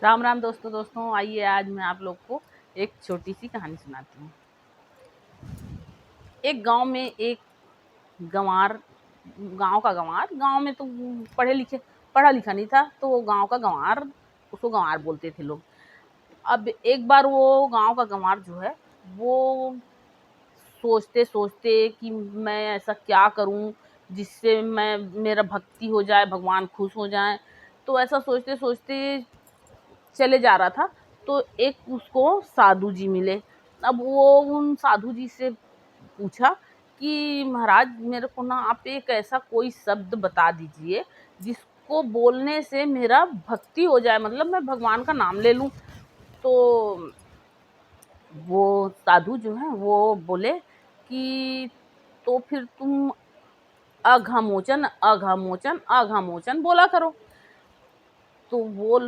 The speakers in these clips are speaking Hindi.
राम राम दोस्तों आइए आज मैं आप लोग को एक छोटी सी कहानी सुनाती हूँ। एक गांव में एक गंवार, गांव का गंवार, गांव में तो पढ़ा लिखा नहीं था, तो वो गांव का गंवार, उसको गंवार बोलते थे लोग। अब एक बार वो गांव का गंवार जो है वो सोचते सोचते कि मैं ऐसा क्या करूं जिससे मैं मेरा भक्ति हो जाए, भगवान खुश हो जाए। तो ऐसा सोचते सोचते चले जा रहा था, तो एक उसको साधु जी मिले। अब वो उन साधु जी से पूछा कि महाराज, मेरे को ना आप एक ऐसा कोई शब्द बता दीजिए जिसको बोलने से मेरा भक्ति हो जाए, मतलब मैं भगवान का नाम ले लूं। तो वो साधु जो है वो बोले कि तो फिर तुम अघमोचन अघमोचन अघमोचन बोला करो। तो वो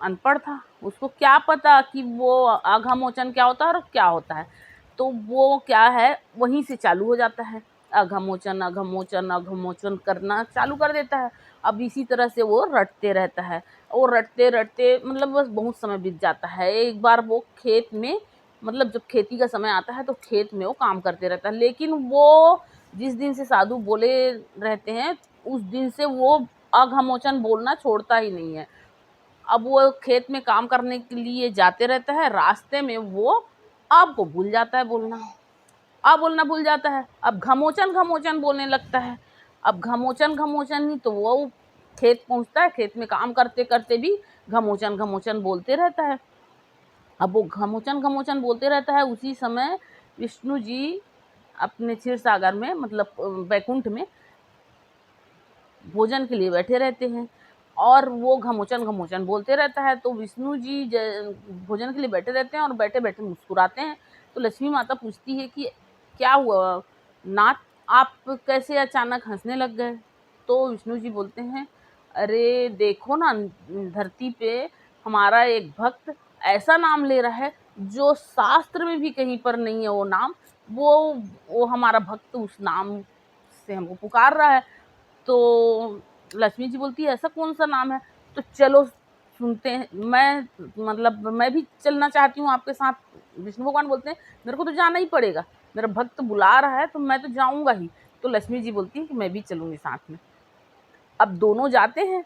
अनपढ़ था, उसको क्या पता कि वो अघमोचन क्या होता है और क्या होता है। तो वो क्या है, वहीं से चालू हो जाता है, अघमोचन अघमोचन अघमोचन करना चालू कर देता है। अब इसी तरह से वो रटते रहता है, और रटते रटते मतलब बस बहुत समय बीत जाता है। एक बार वो खेत में, मतलब जब खेती का समय आता है तो खेत में वो काम करते रहता है, लेकिन वो जिस दिन से साधु बोले रहते हैं उस दिन से वो अघमोचन बोलना छोड़ता ही नहीं है। अब वो खेत में काम करने के लिए जाते रहता है, रास्ते में वो आपको भूल जाता है बोलना, आ बोलना भूल जाता है। अब घमोचन घमोचन बोलने लगता है। अब घमोचन घमोचन ही तो वो खेत पहुंचता है, खेत में काम करते करते भी घमोचन घमोचन बोलते रहता है। अब वो घमोचन घमोचन बोलते रहता है, उसी समय विष्णु जी अपने क्षीर सागर में, मतलब बैकुंठ में भोजन के लिए बैठे रहते हैं, और वो घमोचन घमोचन बोलते रहता है। तो विष्णु जी भोजन के लिए बैठे रहते हैं और बैठे बैठे मुस्कुराते हैं। तो लक्ष्मी माता पूछती है कि क्या हुआ नाथ, आप कैसे अचानक हंसने लग गए। तो विष्णु जी बोलते हैं, अरे देखो ना, धरती पे हमारा एक भक्त ऐसा नाम ले रहा है जो शास्त्र में भी कहीं पर नहीं है वो नाम। वो हमारा भक्त उस नाम से हमको पुकार रहा है। तो लक्ष्मी जी बोलती है, ऐसा कौन सा नाम है, तो चलो सुनते हैं। मैं भी चलना चाहती हूँ आपके साथ। विष्णु भगवान बोलते हैं, मेरे को तो जाना ही पड़ेगा, मेरा भक्त बुला रहा है तो मैं तो जाऊंगा ही। तो लक्ष्मी जी बोलती है कि मैं भी चलूंगी साथ में। अब दोनों जाते हैं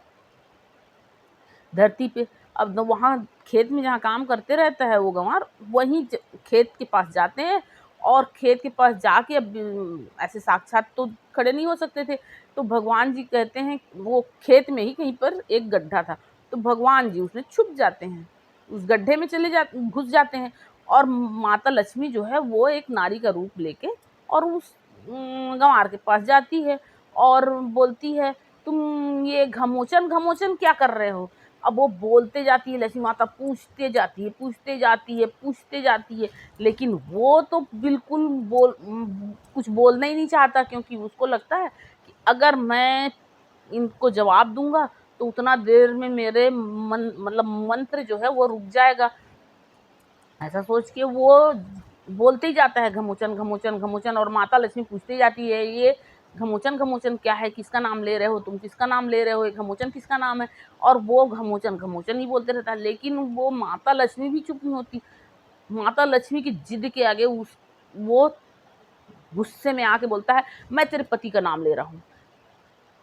धरती पे। अब वहाँ खेत में जहाँ काम करते रहता है वो गंवार, वहीं खेत के पास जाते हैं। और खेत के पास जाके अब ऐसे साक्षात तो खड़े नहीं हो सकते थे, तो भगवान जी कहते हैं, वो खेत में ही कहीं पर एक गड्ढा था, तो भगवान जी उसमें छुप जाते हैं, उस गड्ढे में घुस जाते हैं। और माता लक्ष्मी जो है वो एक नारी का रूप लेके और उस गंवार के पास जाती है और बोलती है, तुम ये घमोचन घमोचन क्या कर रहे हो। अब वो बोलते जाती है, लक्ष्मी माता पूछते जाती है, पूछते जाती है, पूछते जाती है, लेकिन वो तो बिल्कुल कुछ बोलना ही नहीं चाहता, क्योंकि उसको लगता है कि अगर मैं इनको जवाब दूंगा तो उतना देर में मेरे मतलब मंत्र जो है वो रुक जाएगा। ऐसा सोच के वो बोलते ही जाता है, घमोचन घमोचन घमोचन। और माता लक्ष्मी पूछती जाती है, ये घमोचन घमोचन क्या है, किसका नाम ले रहे हो तुम, किसका नाम ले रहे हो, ये घमोचन किसका नाम है। और वो घमोचन घमोचन ही बोलते रहता है, लेकिन वो माता लक्ष्मी भी चुप नहीं होती। माता लक्ष्मी की जिद के आगे वो गुस्से में आके बोलता है, मैं तेरे पति का नाम ले रहा हूँ।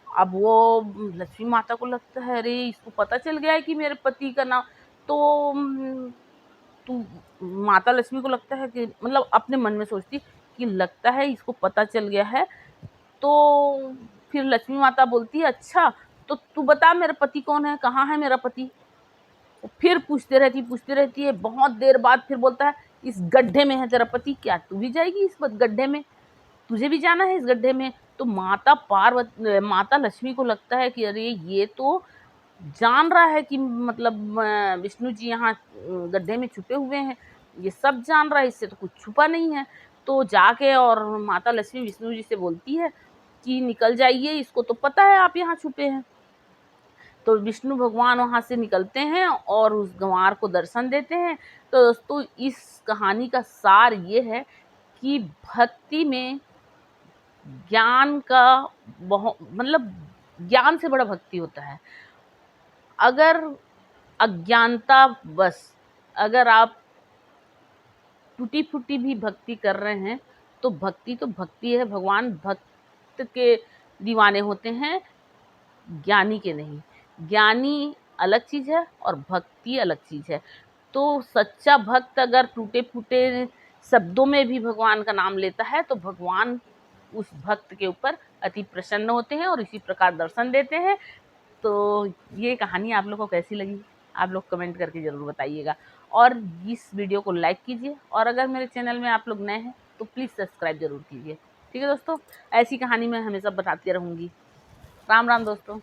अब वो लक्ष्मी माता को लगता है, अरे इसको पता चल गया है कि मेरे पति का नाम। तो तो माता लक्ष्मी को लगता है कि, मतलब अपने मन में सोचती कि लगता है इसको पता चल गया है। तो फिर लक्ष्मी माता बोलती है, अच्छा तो तू बता मेरा पति कौन है, कहाँ है मेरा पति। फिर पूछते रहती है, बहुत देर बाद फिर बोलता है, इस गड्ढे में है तेरा पति, क्या तू भी जाएगी इस गड्ढे में, तुझे भी जाना है इस गड्ढे में। तो माता लक्ष्मी को लगता है कि अरे ये तो जान रहा है कि मतलब विष्णु जी यहाँ गड्ढे में छुपे हुए हैं, ये सब जान रहा है, इससे तो कुछ छुपा नहीं है। तो जाके और माता लक्ष्मी विष्णु जी से बोलती है कि निकल जाइए, इसको तो पता है आप यहाँ छुपे हैं। तो विष्णु भगवान वहाँ से निकलते हैं और उस गंवार को दर्शन देते हैं। तो दोस्तों इस कहानी का सार ये है कि भक्ति में ज्ञान का बहुत, मतलब ज्ञान से बड़ा भक्ति होता है। अगर अज्ञानता बस, अगर आप टूटी फूटी भी भक्ति कर रहे हैं तो भक्ति है। भगवान भक्त के दीवाने होते हैं, ज्ञानी के नहीं। ज्ञानी अलग चीज़ है और भक्ति अलग चीज़ है। तो सच्चा भक्त अगर टूटे फूटे शब्दों में भी भगवान का नाम लेता है तो भगवान उस भक्त के ऊपर अति प्रसन्न होते हैं और इसी प्रकार दर्शन देते हैं। तो ये कहानी आप लोग को कैसी लगी, आप लोग कमेंट करके ज़रूर बताइएगा, और इस वीडियो को लाइक कीजिए, और अगर मेरे चैनल में आप लोग नए हैं तो प्लीज़ सब्सक्राइब ज़रूर कीजिए। ठीक है दोस्तों, ऐसी कहानी मैं हमेशा बताती रहूँगी। राम राम दोस्तों।